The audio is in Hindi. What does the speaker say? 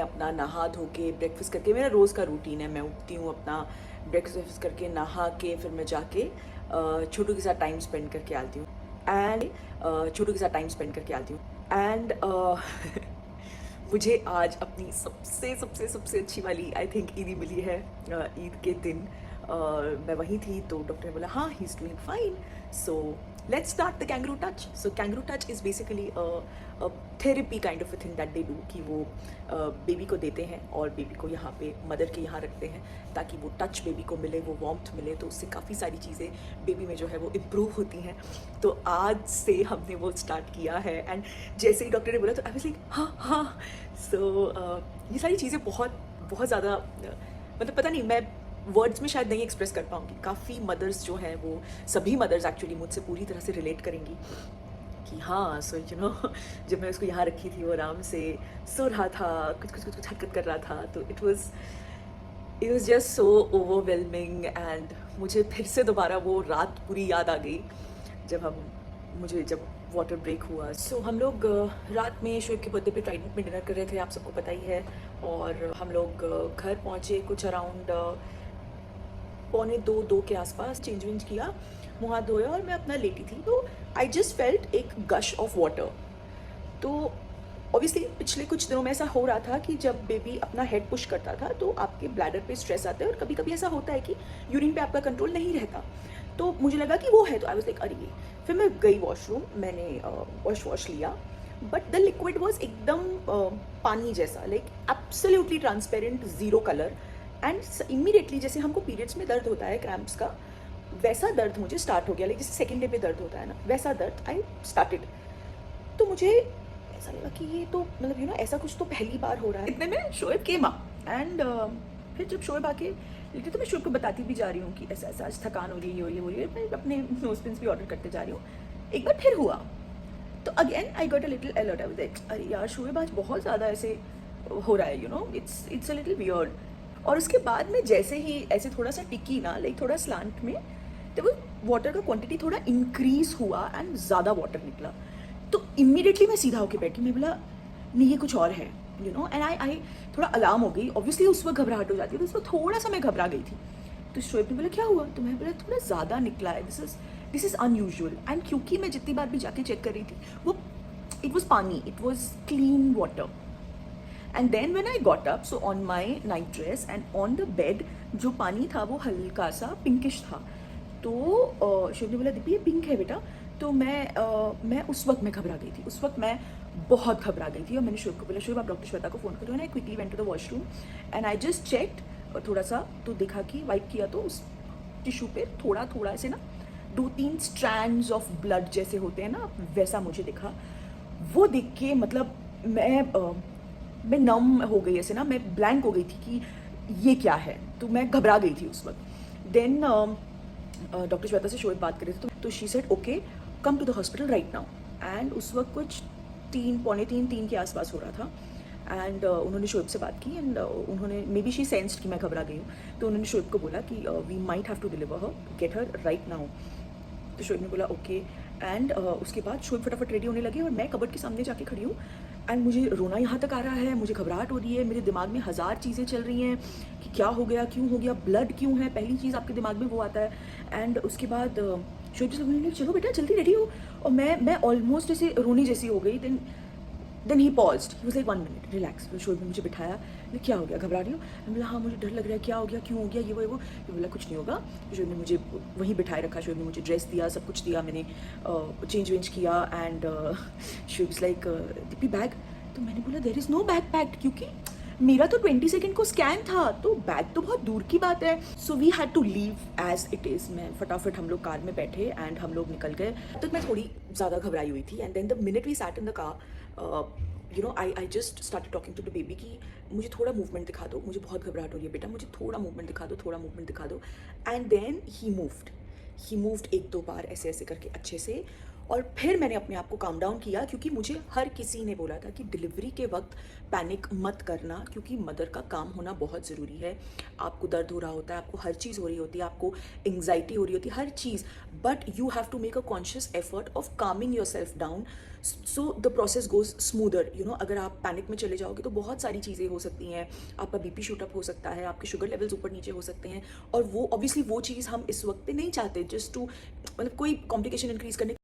अपना नहा धो के ब्रेकफास्ट करके, मेरा रोज़ का रूटीन है, मैं उठती हूँ, अपना ब्रेकफास्ट करके नहा के फिर मैं जाके छोटू के साथ टाइम स्पेंड करके आती हूँ एंड मुझे आज अपनी सबसे सबसे सबसे अच्छी वाली आई थिंक ईदी मिली है। ईद के दिन मैं वहीं थी तो डॉक्टर ने बोला हाँ he is doing fine, so let's start the kangaroo touch. So kangaroo touch is basically a therapy kind of a thing that they do कि वो बेबी को देते हैं और बेबी को यहाँ पे मदर के यहाँ रखते हैं ताकि वो टच बेबी को मिले, वो वार्मथ मिले, तो उससे काफ़ी सारी चीज़ें बेबी में जो है वो इम्प्रूव होती हैं। तो आज से हमने वो स्टार्ट किया है एंड जैसे ही डॉक्टर ने बोला तो आई वाज लाइक हाँ हाँ। सो ये सारी चीज़ें बहुत बहुत ज़्यादा मतलब पता नहीं, मैं वर्ड्स में शायद नहीं एक्सप्रेस कर पाऊँगी। काफ़ी मदर्स जो हैं वो, सभी मदर्स एक्चुअली मुझसे पूरी तरह से रिलेट करेंगी कि हाँ सो यू नो जब मैं उसको यहाँ रखी थी वो आराम से सो रहा था, कुछ हरकत कर रहा था, तो it was just so overwhelming and मुझे फिर से दोबारा वो रात पूरी याद आ गई जब वाटर ब्रेक हुआ। सो हम लोग रात में शोएब के बर्थडे पे ट्राइडेंट में डिनर कर रहे थे, आप सबको पता ही है, और हम लोग घर पहुँचे कुछ अराउंड 1:45-2 के आसपास। चेंज वेंज किया, मुँह हाथ धोया और मैं अपना लेटी थी, तो आई जस्ट फेल्ट एक गश ऑफ वाटर। तो ऑब्वियसली पिछले कुछ दिनों में ऐसा हो रहा था कि जब बेबी अपना हेड पुश करता था तो आपके ब्लैडर पे स्ट्रेस आता है और कभी कभी ऐसा होता है कि यूरिन पे आपका कंट्रोल नहीं रहता। तो मुझे लगा कि वो है, तो आई वाज लाइक अरे ये। फिर मैं गई वॉशरूम, मैंने वॉश लिया, बट द लिक्विड वॉज एकदम पानी जैसा, like absolutely transparent, zero colour. And immediately जैसे हमको पीरियड्स में दर्द होता है क्रैम्प्स का, वैसा दर्द मुझे स्टार्ट हो गया, लाइक जैसे सेकेंड डे पे दर्द होता है ना, वैसा दर्द आई स्टार्टेड। तो मुझे ऐसा लगा कि ये तो मतलब यू नो ऐसा कुछ तो पहली बार हो रहा है। इतने में शोएब केम एंड फिर जब शोएब आके लेकिन तो मैं शोएब को बताती भी जा रही हूँ कि ऐसा ऐसा आज थकान हो रही है, ये हो रही है, मैं अपने नोज पिन्स भी ऑर्डर करते जा रही हूँ। एक बार फिर हुआ तो again I got a little alert, I was like अरे यार शोएब आज बहुत ज़्यादा ऐसे हो रहा है, you know it's a little weird. और उसके बाद में जैसे ही ऐसे थोड़ा सा टिकी ना, लाइक थोड़ा स्लांट में, तो वो वाटर का क्वांटिटी थोड़ा इंक्रीज हुआ एंड ज़्यादा वाटर निकला। तो इमीडिएटली मैं सीधा होके बैठी, मैं बोला नहीं ये कुछ और है, यू नो। एंड आई थोड़ा अलार्म हो गई, ऑब्वियसली उस वक्त घबराहट हो जाती है, तो उस वक्त थोड़ा सा मैं घबरा गई थी। तो शोएब ने बोला क्या हुआ, तो मैं बोला थोड़ा ज़्यादा निकला है, दिस इज़ अनयूजुअल। एंड क्योंकि मैं जितनी बार भी जाके चेक कर रही थी वो it was pani, it was clean water. And then when I got up, so on my night dress and on the bed जो पानी था वो हल्का सा पिंकिश था। तो शोएब ने बोला दीपी ये पिंक है बेटा। तो मैं उस वक्त मैं घबरा गई थी, उस वक्त मैं बहुत घबरा गई थी और मैंने शोएब को बोला शोएब आप डॉक्टर श्वेता को फ़ोन करो। And I quickly went to the washroom and I just checked थोड़ा सा, तो देखा कि वाइप किया तो उस टिश्यू पे थोड़ा थोड़ा ऐसे ना 2-3 स्ट्रैंड्स ऑफ ब्लड जैसे होते हैं ना, वैसा मुझे दिखा। वो देख के मतलब मैं नम हो गई, ऐसे ना मैं ब्लैंक हो गई थी कि ये क्या है, तो मैं घबरा गई थी उस वक्त। देन डॉक्टर श्वेता से शोएब बात कर रहे थे तो she said okay come to the hospital right now. And उस वक्त कुछ 3 के आसपास हो रहा था। एंड उन्होंने शोएब से बात की एंड उन्होंने मे बी शी सेंस्ड कि मैं घबरा गई हूँ, तो उन्होंने शोएब को बोला कि we might have to deliver her, get her right now. तो शोएब ने बोला ओके। एंड उसके बाद शोएब फटाफट रेडी होने लगे और मैं कबर्ड के सामने जाके खड़ी हूँ एंड मुझे रोना यहाँ तक आ रहा है, मुझे घबराहट हो रही है, मेरे दिमाग में हज़ार चीज़ें चल रही हैं कि क्या हो गया, क्यों हो गया, ब्लड क्यों है, पहली चीज़ आपके दिमाग में वो आता है। एंड उसके बाद शोएब जी बोलने चलो बेटा जल्दी रेडी हो, और मैं ऑलमोस्ट ऐसे रोनी जैसी हो गई। Then he paused, he was like 1 minute relax. फिर शोएब ने मुझे बिठाया, क्या हो गया, घबरा रही हो? मैं बोला हाँ मुझे डर लग रहा है, क्या हो गया, क्यों हो गया, ये वो। मैं बोला कुछ नहीं होगा। शोएब ने मुझे वहीं बिठाए रखा, शोएब ने मुझे ड्रेस दिया, सब कुछ दिया, मैंने चेंज वेंज किया। And Shoaib is like diaper bag, तो मैंने बोला there is no bag packed, क्योंकि मेरा तो 20 सेकेंड को स्कैन था, तो बैग तो बहुत दूर की बात है। So we had to leave as it is. मैं फटाफट हम लोग कार में बैठे एंड हम लोग निकल गए। तब तक मैं थोड़ी ज़्यादा घबराई हुई थी। And then the minute we sat in the car, you know I just started talking to the baby कि मुझे थोड़ा मूवमेंट दिखा दो, मुझे बहुत घबराहट हो रही है बेटा, मुझे थोड़ा मूवमेंट दिखा दो, थोड़ा मूवमेंट दिखा दो। एंड देन ही मूव्ड 1-2 बार ऐसे ऐसे करके अच्छे से, और फिर मैंने अपने आप को काम डाउन किया, क्योंकि मुझे हर किसी ने बोला था कि डिलीवरी के वक्त पैनिक मत करना, क्योंकि मदर का काम होना बहुत ज़रूरी है। आपको दर्द हो रहा होता है, आपको हर चीज़ हो रही होती है, आपको एंग्जाइटी हो रही होती है, हर चीज़, but you have to make a conscious effort of calming yourself down, so the process goes smoother. अगर आप पैनिक में चले जाओगे तो बहुत सारी चीज़ें हो सकती हैं, आपका बीपी शूटअप हो सकता है, आपके शुगर लेवल्स ऊपर नीचे हो सकते हैं, और वो ऑब्वियसली वो चीज़ हम इस वक्त पे नहीं चाहते, जस्ट टू मतलब कोई कॉम्प्लिकेशन इंक्रीज करने